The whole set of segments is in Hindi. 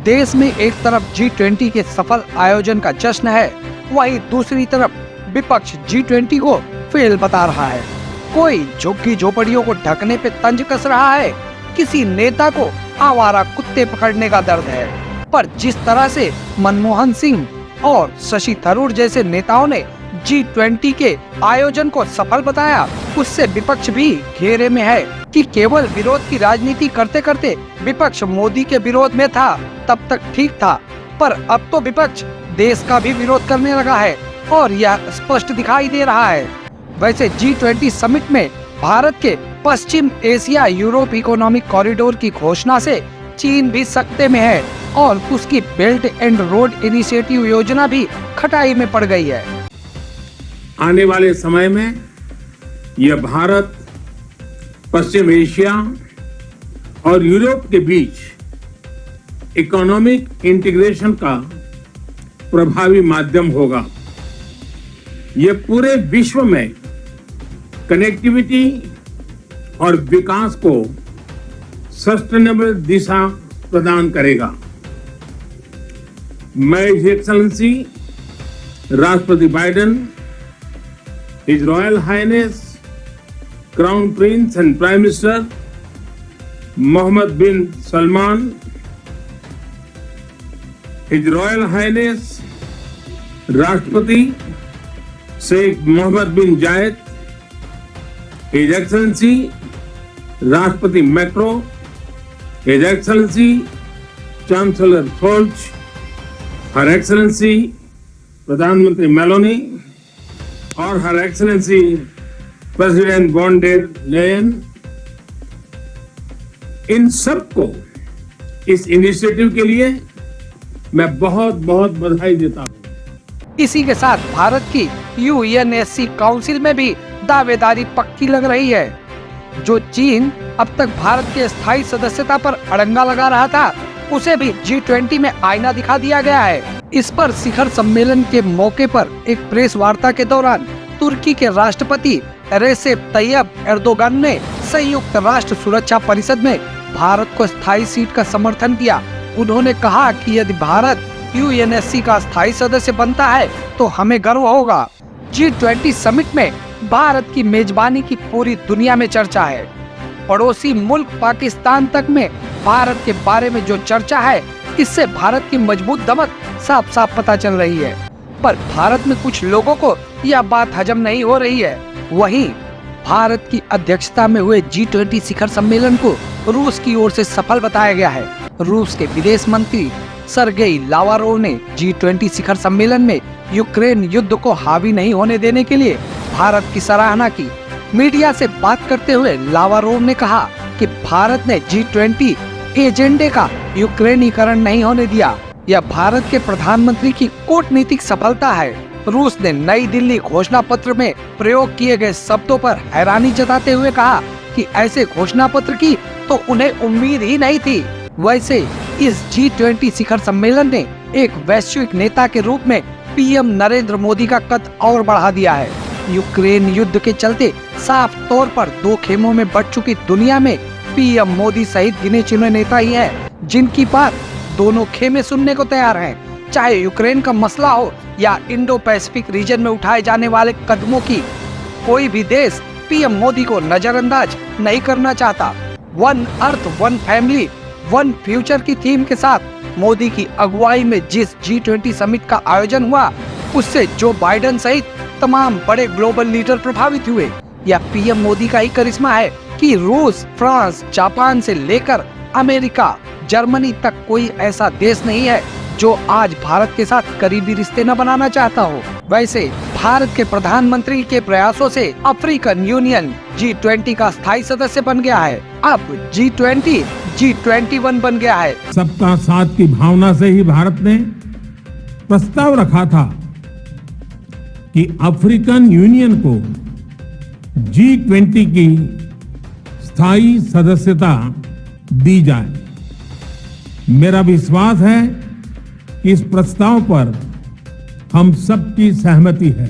देश में एक तरफ G20 के सफल आयोजन का जश्न है, वहीं दूसरी तरफ विपक्ष G20 को फेल बता रहा है। कोई झुग्गी झोपड़ियों को ढकने पे तंज कस रहा है, किसी नेता को आवारा कुत्ते पकड़ने का दर्द है। पर जिस तरह से मनमोहन सिंह और शशि थरूर जैसे नेताओं ने G20 के आयोजन को सफल बताया, उससे विपक्ष भी घेरे में है कि केवल विरोध की राजनीति करते करते विपक्ष मोदी के विरोध में था, तब तक ठीक था, पर अब तो विपक्ष देश का भी विरोध करने लगा है और यह स्पष्ट दिखाई दे रहा है। वैसे G20 समिट में भारत के पश्चिम एशिया यूरोप इकोनॉमिक कॉरिडोर की घोषणा से चीन भी सकते में है और उसकी बेल्ट एंड रोड इनिशिएटिव योजना भी खटाई में पड़ गई है। आने वाले समय में यह भारत पश्चिम एशिया और यूरोप के बीच इकोनॉमिक इंटीग्रेशन का प्रभावी माध्यम होगा। यह पूरे विश्व में कनेक्टिविटी और विकास को सस्टेनेबल दिशा प्रदान करेगा। मैं हिज एक्सेलेंसी राष्ट्रपति Biden, his royal highness crown prince and prime minister Mohammed bin Salman, his royal highness राष्ट्रपति Sheikh Mohammed bin Zayed, his excellency राष्ट्रपति Macron, his excellency chancellor Scholz, her excellency प्रधानमंत्री मेलोनी और her excellency president von der Leyen, इन सबको इस इनिशिएटिव के लिए मैं बहुत बहुत बधाई देता हूं। इसी के साथ भारत की यूएनएससी काउंसिल में भी दावेदारी पक्की लग रही है। जो चीन अब तक भारत के स्थायी सदस्यता पर अड़ंगा लगा रहा था, उसे भी G20 में आईना दिखा दिया गया है। इस पर शिखर सम्मेलन के मौके पर एक प्रेस वार्ता के दौरान तुर्की के राष्ट्रपति रेसेप तैयब एर्दोगान ने संयुक्त राष्ट्र सुरक्षा परिषद में भारत को स्थायी सीट का समर्थन किया। उन्होंने कहा कि यदि भारत यूएनएससी का स्थायी सदस्य बनता है तो हमें गर्व होगा। G20 समिट में भारत की मेजबानी की पूरी दुनिया में चर्चा है। पड़ोसी मुल्क पाकिस्तान तक में भारत के बारे में जो चर्चा है, इससे भारत की मजबूत दमक साफ साफ पता चल रही है। पर भारत में कुछ लोगों को यह बात हजम नहीं हो रही है। वहीं भारत की अध्यक्षता में हुए G20 शिखर सम्मेलन को रूस की ओर से सफल बताया गया है। रूस के विदेश मंत्री सरगेई लावारोव ने G20 शिखर सम्मेलन में यूक्रेन युद्ध को हावी नहीं होने देने के लिए भारत की सराहना की। मीडिया से बात करते हुए लावारोव ने कहा कि भारत ने G20 एजेंडे का यूक्रेनीकरण नहीं होने दिया। यह भारत के प्रधानमंत्री की कूटनीतिक सफलता है। रूस ने नई दिल्ली घोषणा पत्र में प्रयोग किए गए शब्दों पर हैरानी जताते हुए कहा कि ऐसे घोषणा पत्र की तो उन्हें उम्मीद ही नहीं थी। वैसे इस G20 शिखर सम्मेलन ने एक वैश्विक नेता के रूप में पीएम नरेंद्र मोदी का कद और बढ़ा दिया है। यूक्रेन युद्ध के चलते साफ तौर पर दो खेमों में बंट चुकी दुनिया में पीएम मोदी सहित गिने चुने नेता ही हैं, जिनकी बात दोनों खेमे सुनने को तैयार हैं। चाहे यूक्रेन का मसला हो या इंडो पैसिफिक रीजन में उठाए जाने वाले कदमों की, कोई भी देश पीएम मोदी को नजरअंदाज नहीं करना चाहता। One earth one family one future की थीम के साथ मोदी की अगुवाई में जिस G20 समिट का आयोजन हुआ, उससे जो बाइडेन सहित तमाम बड़े ग्लोबल लीडर प्रभावित हुए। यह पीएम मोदी का ही करिश्मा है कि रूस, फ्रांस, जापान से लेकर अमेरिका, जर्मनी तक कोई ऐसा देश नहीं है जो आज भारत के साथ करीबी रिश्ते न बनाना चाहता हो। वैसे भारत के प्रधानमंत्री के प्रयासों से अफ्रीकन यूनियन G20 का स्थायी सदस्य बन गया है। अब G20 G21 बन गया है। सबका साथ की भावना से ही भारत ने प्रस्ताव रखा था कि अफ्रीकन यूनियन को G20 की स्थायी सदस्यता दी जाए। मेरा विश्वास है कि इस प्रस्ताव पर हम सबकी सहमति है।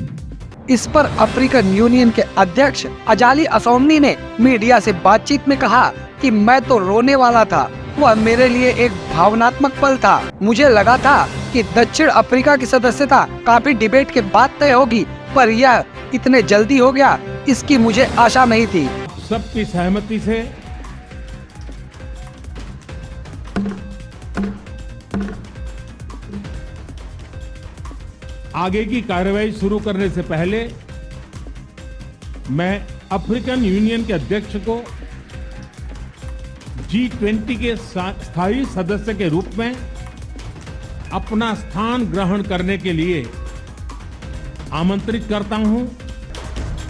इस पर अफ्रीकन यूनियन के अध्यक्ष अजाली असौमनी ने मीडिया से बातचीत में कहा कि मैं तो रोने वाला था वह मेरे लिए एक भावनात्मक पल था। मुझे लगा था कि दक्षिण अफ्रीका की सदस्यता काफी डिबेट के बाद तय होगी, पर यह इतने जल्दी हो गया, इसकी मुझे आशा नहीं थी। सबकी सहमति से आगे की कार्रवाई शुरू करने से पहले मैं अफ्रीकन यूनियन के अध्यक्ष को G20 के स्थायी सदस्य के रूप में अपना स्थान ग्रहण करने के लिए आमंत्रित करता हूं।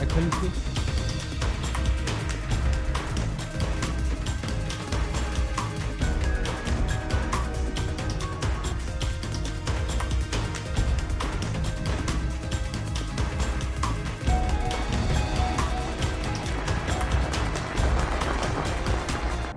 एक्सेलेंसी,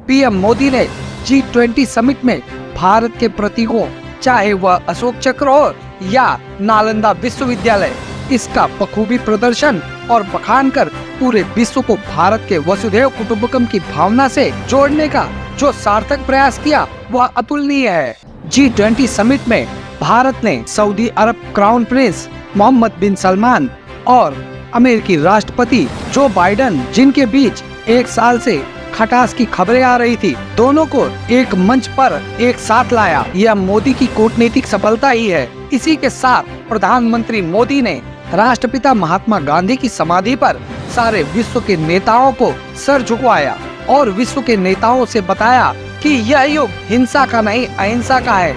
पीएम मोदी ने G20 समिट में भारत के प्रतीकों, चाहे वह अशोक चक्र हो या नालंदा विश्वविद्यालय, इसका बखूबी प्रदर्शन और बखान कर पूरे विश्व को भारत के वसुधैव कुटुंबकम की भावना से जोड़ने का जो सार्थक प्रयास किया, वह अतुलनीय है। G20 समिट में भारत ने सऊदी अरब crown Prince Mohammad bin Salman और अमेरिकी राष्ट्रपति जो बाइडेन, जिनके बीच एक साल से खटास की खबरें आ रही थी, दोनों को एक मंच पर एक साथ लाया। यह मोदी की कूटनीतिक सफलता ही है। इसी के साथ प्रधानमंत्री मोदी ने राष्ट्रपिता महात्मा गांधी की समाधि पर सारे विश्व के नेताओं को सर झुकवाया और विश्व के नेताओं से बताया कि यह युग हिंसा का नहीं, अहिंसा का है।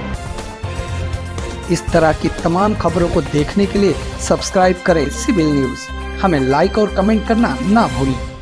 इस तरह की तमाम खबरों को देखने के लिए सब्सक्राइब करें सिविल न्यूज। हमें लाइक और कमेंट करना ना भूलें।